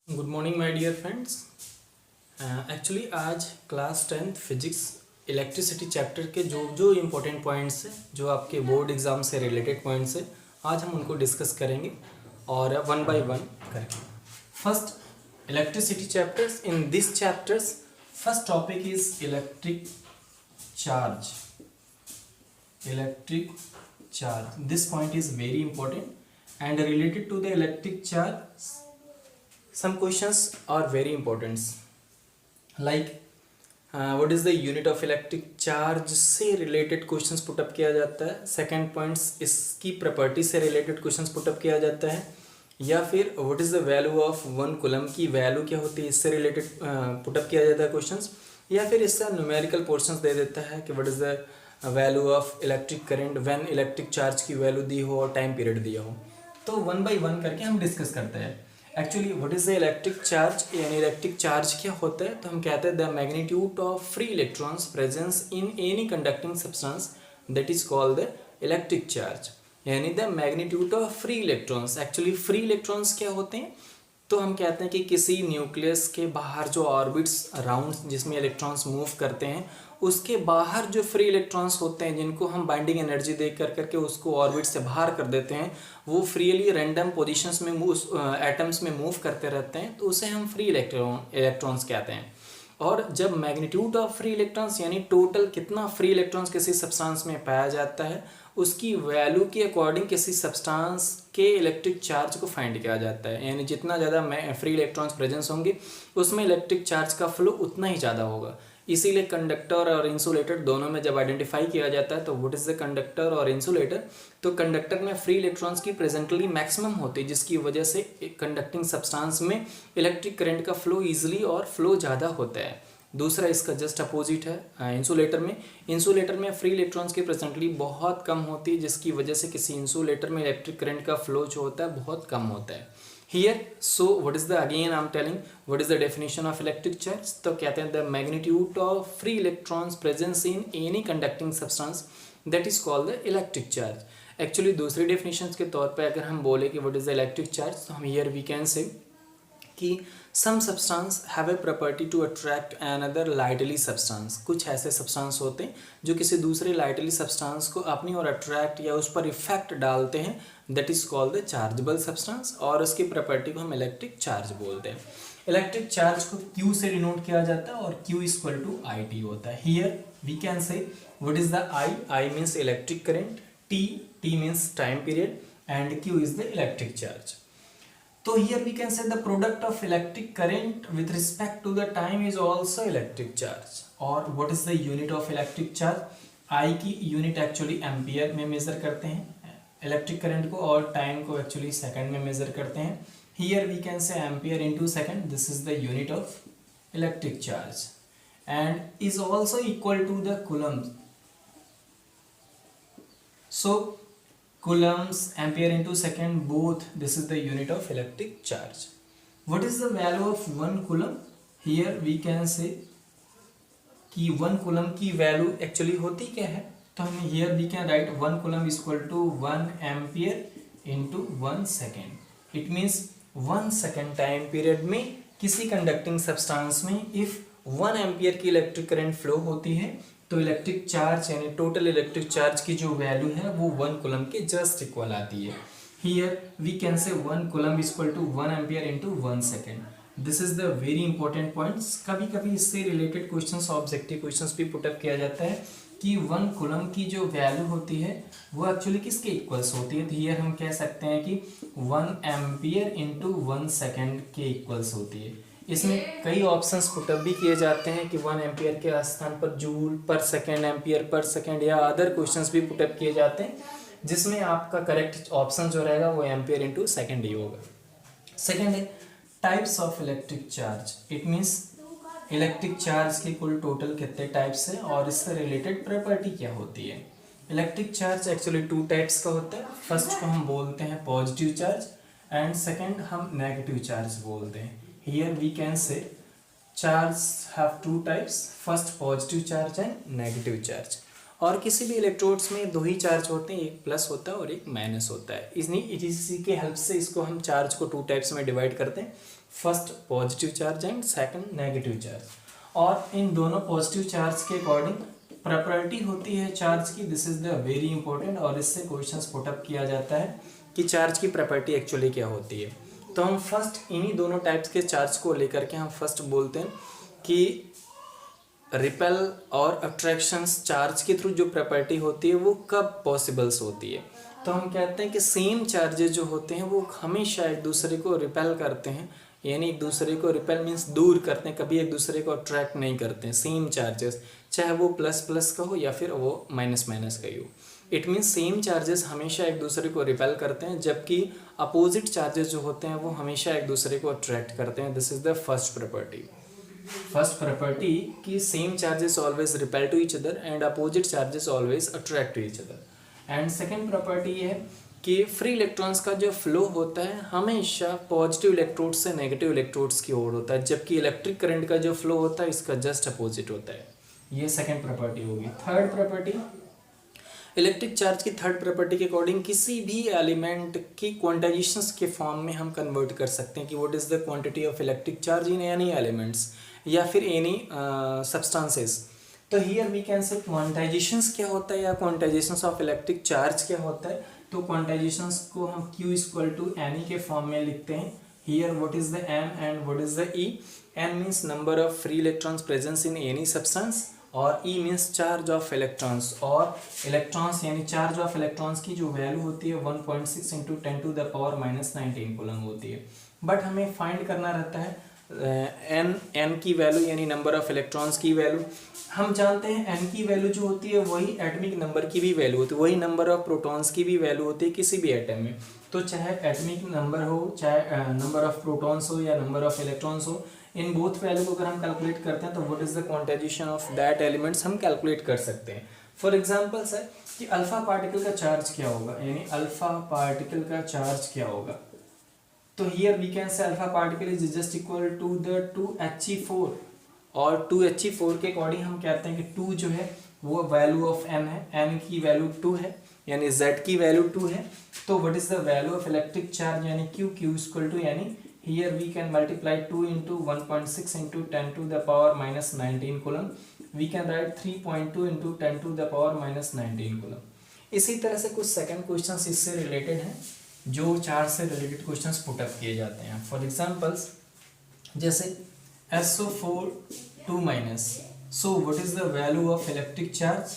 Good morning my dear friends. Actually आज class 10th physics electricity chapter के जो जो इम्पोर्टेंट पॉइंट्स हैं, जो आपके बोर्ड एग्ज़ाम से रिलेटेड पॉइंट्स हैं, आज हम उनको डिस्कस करेंगे और वन बाय वन करेंगे। First electricity chapters. In this chapters first topic is electric charge. Electric charge, this point is very important and related to the electric charge some questions are very important like what is the unit of electric charge से related questions put up किया जाता है। second points इसकी property से related questions put up किया जाता है, या फिर what is the value of 1 coulomb की value क्या होती है इससे related put up किया जाता है questions, या फिर इसका numerical portions दे देता है कि what is the value of electric current when electric charge की value दी हो और time period दिया हो। तो वन बाय वन करके हम डिस्कस करते हैं। Actually what is the electric charge, यानी इलेक्ट्रिक चार्ज क्या होता है, तो हम कहते हैं the magnitude of free electrons presence in any conducting substance that is called the electric charge, यानी the magnitude of free electrons. Actually free electrons क्या होते हैं, तो हम कहते हैं कि किसी न्यूक्लियस के बाहर जो ऑर्बिट्स अराउंड जिसमें इलेक्ट्रॉन्स मूव करते हैं, उसके बाहर जो फ्री इलेक्ट्रॉन्स होते हैं जिनको हम बाइंडिंग एनर्जी दे करके उसको ऑर्बिट से बाहर कर देते हैं, वो फ्रीली रैंडम पोजीशंस में एटम्स में मूव करते रहते हैं, तो उसे हम फ्री इलेक्ट्रॉन्स कहते हैं। और जब मैग्नीट्यूड ऑफ फ्री इलेक्ट्रॉन्स यानी टोटल कितना फ्री इलेक्ट्रॉन्स किसी सब्सटेंस में पाया जाता है, उसकी वैल्यू के अकॉर्डिंग किसी सब्सटेंस के इलेक्ट्रिक चार्ज को फाइंड किया जाता है। यानी जितना ज़्यादा फ्री इलेक्ट्रॉन्स प्रेजेंस होंगे उसमें इलेक्ट्रिक चार्ज का फ्लो उतना ही ज़्यादा होगा। इसीलिए कंडक्टर और इंसुलेटर दोनों में जब आइडेंटिफाई किया जाता है तो व्हाट इज द कंडक्टर और इंसुलेटर, तो कंडक्टर में फ्री इलेक्ट्रॉन्स की प्रेजेंटली मैक्सिमम होती है, जिसकी वजह से कंडक्टिंग सब्सटेंस में इलेक्ट्रिक करंट का फ्लो इजीली और फ्लो ज़्यादा होता है। दूसरा इसका जस्ट अपोजिट है इंसुलेटर में फ्री इलेक्ट्रॉन्स की प्रेजेंटली बहुत कम होती है, जिसकी वजह से किसी इंसुलेटर में इलेक्ट्रिक करंट का फ्लो जो होता है बहुत कम होता है। Here, so what is the, again I'm telling, what is the definition of electric charge? तो कहते हैं the magnitude of free electrons presence in any conducting substance that is called the electric charge. Actually दूसरी definitions के तौर पे अगर हम बोले कि what is the electric charge, तो हम here we can say कि some substance have a property to attract another lightly substance। कुछ ऐसे substance होते हैं जो किसी दूसरे lightly substance को अपनी ओर attract या उस पर effect डालते हैं, that is called the chargeable substance, और उसकी property को हम electric charge बोलते हैं। इलेक्ट्रिक चार्ज को Q से डिनोट किया जाता है और Q इक्वल टू IT होता है। Here we can say what is the I means electric current, T means time period, and Q is the electric charge। तो here we can say the product of electric current with respect to the time is also electric charge। और what is the unit of electric charge? I की unit actually ampere में major करते हैं electric current को, और time को actually second में major करते हैं। Here we can say ampere into second, this is the unit of electric charge and is also equal to the coulombs। So coulombs, ampere into second, both this is the unit of electric charge। What is the value of 1 coulomb? Here we can say कि 1 coulomb की value actually होती क्या है, तो हम here we can write 1 coulomb is equal to 1 ampere into 1 second। It means 1 second time period में किसी conducting substance में इफ 1 एम्पियर की इलेक्ट्रिक करंट फ्लो होती है, तो इलेक्ट्रिक चार्ज यानी टोटल इलेक्ट्रिक चार्ज की जो वैल्यू है वो 1 कूलम के जस्ट इक्वल आती है। Here we can say 1 coulomb is equal to 1 ampere into 1 second. This is the very important points. कभी कभी इससे रिलेटेड क्वेश्चंस, ऑब्जेक्टिव क्वेश्चंस भी पुटअप किया जाता है कि 1 कूलम की जो वैल्यू होती है वो एक्चुअली किसके इक्वल्स होती है, तो हियर हम कह सकते हैं कि 1 एम्पियर इंटू 1 सेकेंड के इक्वल्स होती है। इसमें कई ऑप्शंस पुटअप भी किए जाते हैं कि 1 एम्पियर के स्थान पर जूल पर सेकेंड, एम्पियर पर सेकेंड, या अदर क्वेश्चंस भी पुटअप किए जाते हैं, जिसमें आपका करेक्ट ऑप्शन जो रहेगा वो एम्पियर इंटू सेकेंड ही होगा। सेकेंड है types of electric charge. It means electric charge के कुल टोटल कितने टाइप्स है और इससे रिलेटेड प्रॉपर्टी क्या होती है। इलेक्ट्रिक चार्ज एक्चुअली 2 टाइप्स का होता है। फर्स्ट को हम बोलते हैं पॉजिटिव चार्ज एंड सेकेंड हम नेगेटिव चार्ज बोलते हैं। Here we can say charge have 2 types, first positive charge and negative charge। और किसी भी इलेक्ट्रोड्स में 2 ही चार्ज होते हैं, एक प्लस होता है और एक माइनस होता है। इसी के हेल्प से इसको हम चार्ज को 2 टाइप्स में डिवाइड करते हैं। First positive charge and second negative charge. और इन दोनों पॉजिटिव चार्ज के अकॉर्डिंग प्रॉपर्टी होती है चार्ज की, this is the very important, और इससे क्वेश्चंस पुटअप किया जाता है कि चार्ज की प्रॉपर्टी एक्चुअली क्या होती है। तो हम फर्स्ट इन्हीं दोनों टाइप्स के चार्ज को लेकर के हम फर्स्ट बोलते हैं कि रिपेल और अट्रैक्शंस चार्ज के थ्रू जो प्रॉपर्टी होती है वो कब पॉसिबल्स होती है। तो हम कहते हैं कि सेम चार्जेस जो होते हैं वो हमेशा एक दूसरे को रिपेल करते हैं, यानी एक दूसरे को रिपेल मीन्स दूर करते हैं, कभी एक दूसरे को अट्रैक्ट नहीं करते हैं। सेम चार्जेस, चाहे वो प्लस प्लस का हो या फिर वो माइनस माइनस का ही हो, इट मीन्स सेम चार्जेस हमेशा एक दूसरे को रिपेल करते हैं, जबकि अपोजिट चार्जेस जो होते हैं वो हमेशा एक दूसरे को अट्रैक्ट करते हैं। This is the first property. First property कि same charges always repel to each other and opposite charges always attract to each other. And second property ये है कि फ्री इलेक्ट्रॉन्स का जो फ्लो होता है हमेशा पॉजिटिव इलेक्ट्रोड से नेगेटिव इलेक्ट्रोड्स की ओर होता है, जबकि इलेक्ट्रिक करंट का जो फ्लो होता है इसका जस्ट अपोजिट होता है। ये सेकेंड प्रॉपर्टी होगी। थर्ड प्रॉपर्टी, इलेक्ट्रिक चार्ज की थर्ड प्रॉपर्टी के अकॉर्डिंग किसी भी एलिमेंट की क्वांटाइजेशंस के फॉर्म में हम कन्वर्ट कर सकते हैं कि what is the quantity of electric charge in any elements या फिर एनी सब्सटेंसेस। तो हियर वी कैन से क्वांटाइजेशंस क्या होता है या क्वांटाइजेशंस ऑफ इलेक्ट्रिक चार्ज क्या होता है। तो क्वांटाइजेशंस को हम Q इक्वल टू एन के फॉर्म में लिखते हैं। Here what is the M and what is the E। N means number of free electrons presence in any substance और E means charge of electrons, और इलेक्ट्रॉन्स यानी charge of electrons की जो value होती है 1.6 इंटू 10⁻⁻19 कूलम होती है। But हमें फाइंड करना रहता है n की वैल्यू यानी नंबर ऑफ इलेक्ट्रॉन्स की वैल्यू। हम जानते हैं n की वैल्यू जो होती है वही एटॉमिक नंबर की भी वैल्यू होती है, वही नंबर ऑफ प्रोटॉन्स की भी वैल्यू होती है किसी भी एटम में। तो चाहे एटॉमिक नंबर हो, चाहे नंबर ऑफ प्रोटॉन्स हो या नंबर ऑफ इलेक्ट्रॉन्स हो, इन बोथ वैल्यू को अगर हम कैलकुलेट करते हैं तो what is the quantization of that elements हम कैलकुलेट कर सकते हैं। फॉर एग्जांपल है कि अल्फा पार्टिकल का चार्ज क्या होगा, यानी अल्फा पार्टिकल का चार्ज क्या होगा। तो here we can say alpha particle is just equal to the 2He4, और 2He4 के अकॉर्डिंग हम कहते हैं कि 2 जो है वो वैल्यू ऑफ n है, n की वैल्यू 2 है यानी z की वैल्यू 2 है। तो what is the value of electric charge यानी Q इक्वल टू, यानी here we can multiply 2 into 1.6 into 10⁻⁻19 coulomb, we can write 3.2 into 10⁻⁻19 coulomb. इसी तरह से कुछ सेकंड क्वेश्चंस इससे रिलेटेड हैं जो चार्ज से रिलेटेड क्वेश्चंस पुटअप किए जाते हैं। फॉर एग्जांपल्स जैसे SO4 2-, so what is the value of electric charge.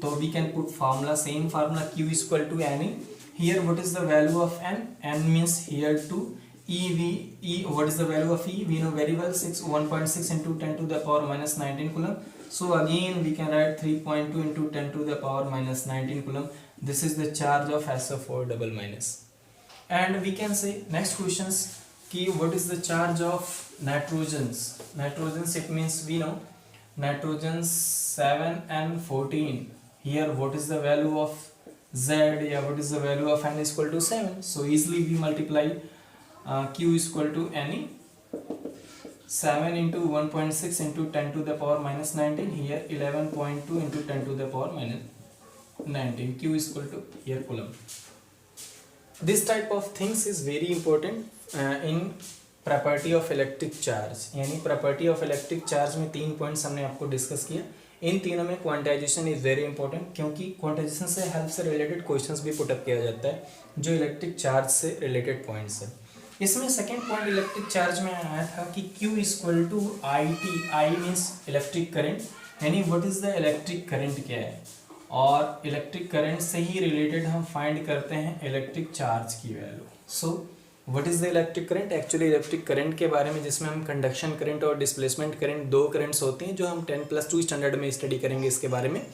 तो we can put formula, same formula Q equal to NE। Here what is the value of N means here 2, E what is the value of E, we know very well, 1.6 into 10⁻⁻19 coulomb. So again we can write 3.2 into 10⁻⁻19 coulomb. This is the charge of SO4 and we can say next questions ki what is the charge of nitrogens. It means we know nitrogens 7 and 14. Here what is the value of Z, what is the value of N is equal to 7. So easily we multiply Q is equal to NE, 7 into 1.6 into 10⁻⁻19, here 11.2 into 10⁻⁻19, Q is equal to here coulomb. This type of things is very important in property of electric charge। यानी property of electric charge में 3 points हमने आपको discuss किया। इन तीनों में quantization is very important, क्योंकि quantization से help से रिलेटेड क्वेश्चंस भी पुटअप किया जाता है जो इलेक्ट्रिक चार्ज से रिलेटेड पॉइंट्स है। इसमें सेकेंड पॉइंट इलेक्ट्रिक चार्ज में आया था कि Q equal to IT, I means electric current, यानी what is the electric current क्या है, और इलेक्ट्रिक करंट से ही रिलेटेड हम फाइंड करते हैं इलेक्ट्रिक चार्ज की value. So what is the electric current, actually electric current के बारे में जिसमें हम कंडक्शन करंट और डिस्प्लेसमेंट करंट, दो करंट्स होते हैं जो हम 10+2 स्टैंडर्ड में स्टडी करेंगे इसके बारे में।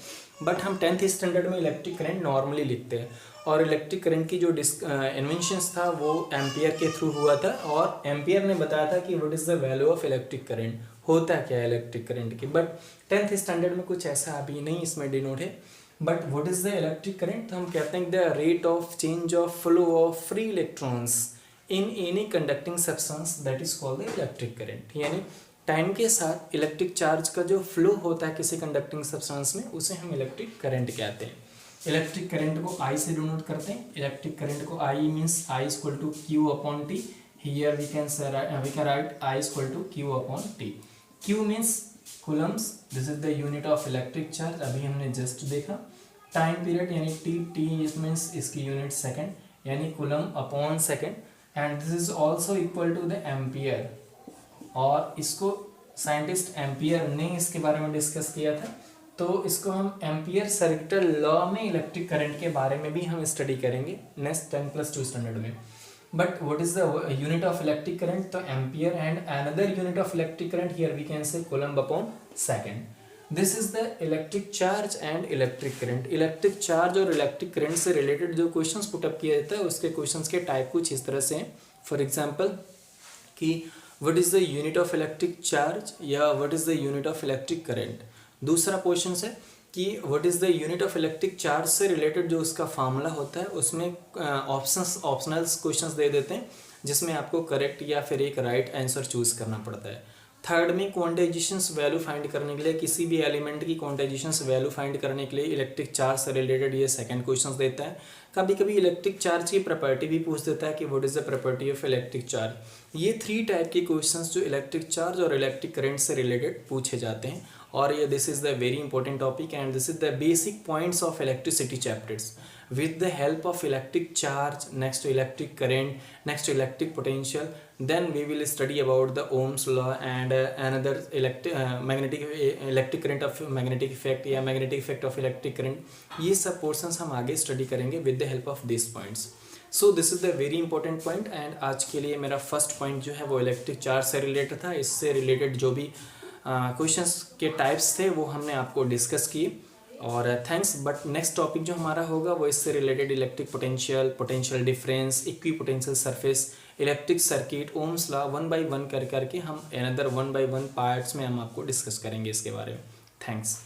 बट हम 10th स्टैंडर्ड में इलेक्ट्रिक करंट नॉर्मली लिखते हैं, और इलेक्ट्रिक करंट की जो इन्वेंशंस था वो एम्पियर के थ्रू हुआ था, और एम्पियर ने बताया था कि what is the value of electric current, होता क्या है इलेक्ट्रिक करंट की। बट 10th स्टैंडर्ड में कुछ ऐसा अभी नहीं इसमें डिनोट है। But what is the electric current, तो हम कहते हैं the rate of change of flow of free electrons in any conducting substance that is called the electric current. यानी टाइम के साथ इलेक्ट्रिक चार्ज का जो फ्लो होता है किसी कंडक्टिंग सब्सटेंस में उसे हम इलेक्ट्रिक करंट कहते हैं। इलेक्ट्रिक करंट को I से डिनोट करते हैं। इलेक्ट्रिक करंट को I means I equal to Q upon T, here we can say we can write I is equal to Q upon T. Q means coulombs, this is the unit of electric charge, अभी हमने just देखा. Time period यानी T means इसकी unit second यानी coulomb upon second, and this is also equal to the ampere, और इसको scientist ampere ने इसके बारे में डिस्कस किया था, तो इसको हम एम्पियर सर्किटल लॉ में इलेक्ट्रिक करंट के बारे में भी हम स्टडी करेंगे नेक्स्ट 10+2 स्टैंडर्ड में. But what is the unit of electric current, तो ampere, and another unit of electric current here we can say coulomb upon second. This is the electric charge and electric current. Electric charge और electric current से related जो questions put up किया जाता है उसके questions के type कुछ इस तरह से हैं. फॉर एग्जांपल कि what is the unit of electric charge या what is the unit of electric current. दूसरा क्वेश्चन है कि what is the unit of electric charge से रिलेटेड जो उसका फार्मूला होता है उसमें ऑप्शनल क्वेश्चंस दे देते हैं जिसमें आपको करेक्ट या फिर एक राइट आंसर चूज करना पड़ता है. थर्ड में क्वांटाइजेशंस वैल्यू फाइंड करने के लिए, किसी भी एलिमेंट की क्वांटाइजेशंस वैल्यू फाइंड करने के लिए इलेक्ट्रिक चार्ज से रिलेटेड ये सेकंड क्वेश्चंस देता है. कभी कभी इलेक्ट्रिक चार्ज की प्रॉपर्टी भी पूछ देता है कि what is the property of electric charge. ये 3 टाइप के क्वेश्चंस जो इलेक्ट्रिक चार्ज और इलेक्ट्रिक करंट से रिलेटेड पूछे जाते हैं, और ये this is the very important topic and this is the basic points of electricity chapters. With the help of electric charge, next to electric current, next to electric potential, then we will study about the Ohm's law and another electric current of magnetic effect या magnetic effect of electric current. ये सब portions हम आगे study करेंगे with the help of these points. So this is the very important point, and आज के लिए मेरा first point जो है वो electric charge से related था. इससे related जो भी questions के types थे वो हमने आपको discuss किए, और थैंक्स. बट नेक्स्ट टॉपिक जो हमारा होगा वो इससे related electric potential, potential difference, equi potential surface, electric circuit, Ohm's law 1 by 1 करके हम अनदर 1 by 1 पार्ट्स में हम आपको डिस्कस करेंगे इसके बारे में. थैंक्स.